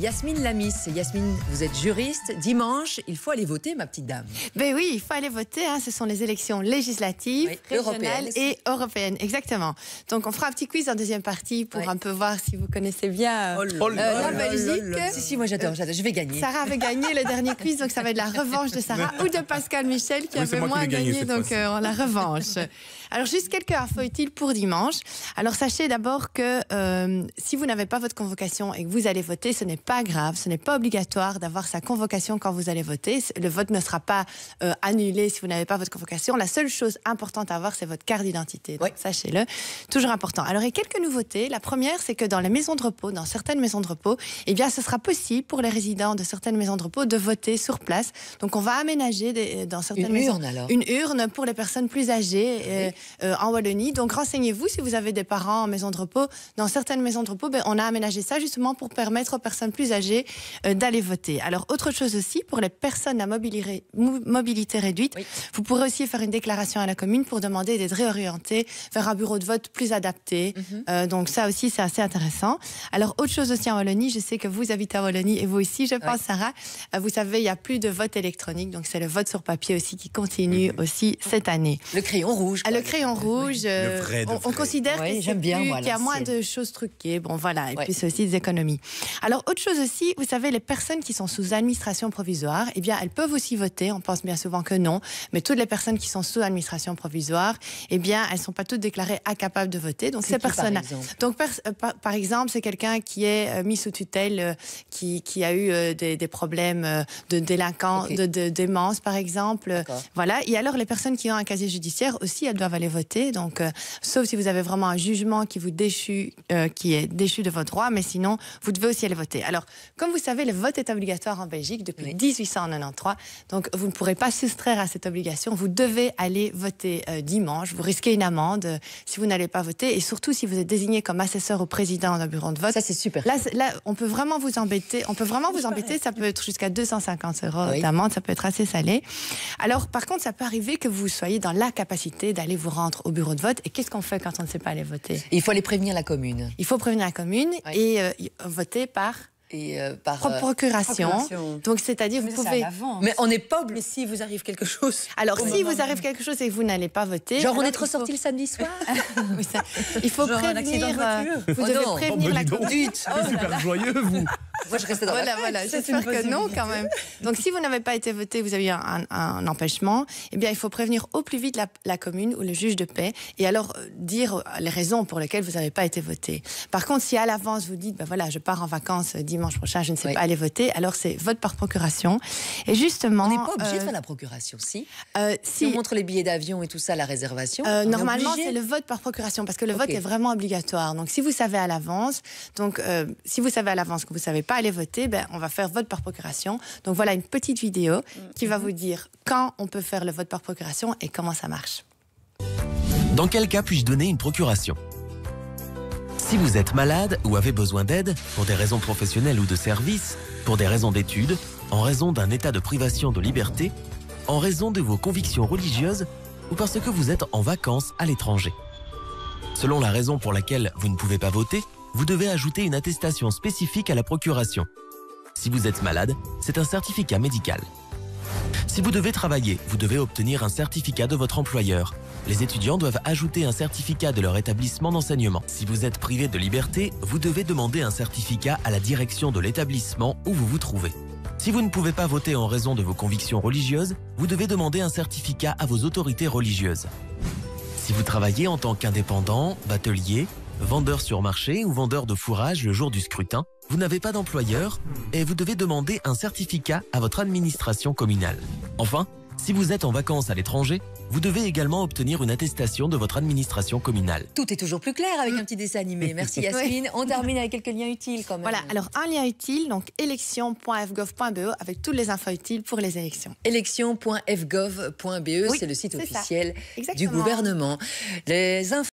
Yasmine Lamis. Yasmine, vous êtes juriste. Dimanche, il faut aller voter, ma petite dame. Ben oui, il faut aller voter. Hein. Ce sont les élections législatives, régionales et européennes. Exactement. Donc, on fera un petit quiz en deuxième partie pour un peu voir si vous connaissez bien la Belgique. Si, moi j'adore. Je vais gagner. Sarah avait gagné le dernier quiz, donc ça va être la revanche de Sarah ou de Pascal Michel qui avait moins gagné, donc la revanche. Alors, juste quelques infos utiles pour dimanche. Alors, sachez d'abord que si vous n'avez pas votre convocation et que vous allez voter, ce n'est pas grave, ce n'est pas obligatoire d'avoir sa convocation quand vous allez voter. Le vote ne sera pas annulé si vous n'avez pas votre convocation. La seule chose importante à avoir, c'est votre carte d'identité. Donc, sachez-le, toujours important. Alors, il y a quelques nouveautés. La première, c'est que dans les maisons de repos, dans certaines maisons de repos, eh bien, ce sera possible pour les résidents de certaines maisons de repos de voter sur place. Donc, on va aménager dans certaines maisons une urne pour les personnes plus âgées en Wallonie. Donc, renseignez-vous si vous avez des parents en maison de repos. Dans certaines maisons de repos, on a aménagé ça justement pour permettre aux personnes plus âgées d'aller voter. Alors, autre chose aussi, pour les personnes à mobilité réduite, vous pourrez aussi faire une déclaration à la commune pour demander d'être réorienté vers un bureau de vote plus adapté. Donc, ça aussi, c'est assez intéressant. Alors, autre chose aussi en Wallonie, je sais que vous habitez en Wallonie et vous aussi, je pense, Sarah. Vous savez, il n'y a plus de vote électronique. Donc, c'est le vote sur papier aussi qui continue aussi cette année. Le crayon rouge. Le crayon rouge, on considère qu'il y a moins de choses truquées. Bon, voilà. Et puis, c'est aussi des économies. Alors, autre chose aussi, vous savez, les personnes qui sont sous administration provisoire, eh bien, elles peuvent aussi voter. On pense bien souvent que non. Mais toutes les personnes qui sont sous administration provisoire, eh bien, elles ne sont pas toutes déclarées incapables de voter. Donc, ces personnes-là. Donc, par exemple, c'est quelqu'un qui est mis sous tutelle, qui a eu des problèmes de délinquance, de démence, par exemple. Voilà. Et alors, les personnes qui ont un casier judiciaire aussi, elles doivent aller voter. Donc, sauf si vous avez vraiment un jugement qui est déchu de votre droit, mais sinon, vous devez aussi aller voter. Alors, comme vous savez, le vote est obligatoire en Belgique depuis 1893. Donc, vous ne pourrez pas soustraire à cette obligation. Vous devez aller voter dimanche. Vous risquez une amende si vous n'allez pas voter. Et surtout, si vous êtes désigné comme assesseur au président d'un bureau de vote. Ça, c'est super. Là, on peut vraiment vous embêter. Ça peut être jusqu'à 250 € d'amende. Ça peut être assez salé. Alors, par contre, ça peut arriver que vous soyez dans l'incapacité d'aller vous rendre au bureau de vote. Et qu'est-ce qu'on fait quand on ne sait pas aller voter? Il faut aller prévenir la commune. Il faut prévenir la commune et voter par procuration. Donc, c'est-à-dire, vous pouvez. Mais on n'est pas obligé. Mais si vous arrive quelque chose. Alors, si vous arrive quelque chose et que vous n'allez pas voter. Genre, on est ressorti le samedi soir. Il faut prévenir. Vous devez prévenir la conduite. Vous êtes super joyeux, vous. Moi, je restais dans Voilà, j'espère que non, quand même. Donc, si vous n'avez pas été voté, vous avez eu un empêchement, eh bien, il faut prévenir au plus vite la commune ou le juge de paix et alors dire les raisons pour lesquelles vous n'avez pas été voté. Par contre, si à l'avance vous dites, ben voilà, je pars en vacances dimanche prochain, je ne sais pas aller voter, alors c'est vote par procuration. Et justement. On n'est pas obligé de faire la procuration, si on montre les billets d'avion et tout ça, la réservation. Normalement, c'est le vote par procuration parce que le vote est vraiment obligatoire. Donc, si vous savez à l'avance, que vous savez pas aller voter, ben, on va faire vote par procuration. Donc voilà une petite vidéo qui va vous dire quand on peut faire le vote par procuration et comment ça marche. Dans quel cas puis-je donner une procuration? Si vous êtes malade ou avez besoin d'aide, pour des raisons professionnelles ou de service, pour des raisons d'études, en raison d'un état de privation de liberté, en raison de vos convictions religieuses ou parce que vous êtes en vacances à l'étranger. Selon la raison pour laquelle vous ne pouvez pas voter, vous devez ajouter une attestation spécifique à la procuration. Si vous êtes malade, c'est un certificat médical. Si vous devez travailler, vous devez obtenir un certificat de votre employeur. Les étudiants doivent ajouter un certificat de leur établissement d'enseignement. Si vous êtes privé de liberté, vous devez demander un certificat à la direction de l'établissement où vous vous trouvez. Si vous ne pouvez pas voter en raison de vos convictions religieuses, vous devez demander un certificat à vos autorités religieuses. Si vous travaillez en tant qu'indépendant, batelier, vendeur sur marché ou vendeur de fourrage le jour du scrutin, vous n'avez pas d'employeur et vous devez demander un certificat à votre administration communale. Enfin, si vous êtes en vacances à l'étranger, vous devez également obtenir une attestation de votre administration communale. Tout est toujours plus clair avec un petit dessin animé. Merci Yasmine. On termine avec quelques liens utiles quand même. Voilà, alors un lien utile, donc élection.fgov.be avec toutes les infos utiles pour les élections. Élection.fgov.be, c'est le site officiel du gouvernement. Les infos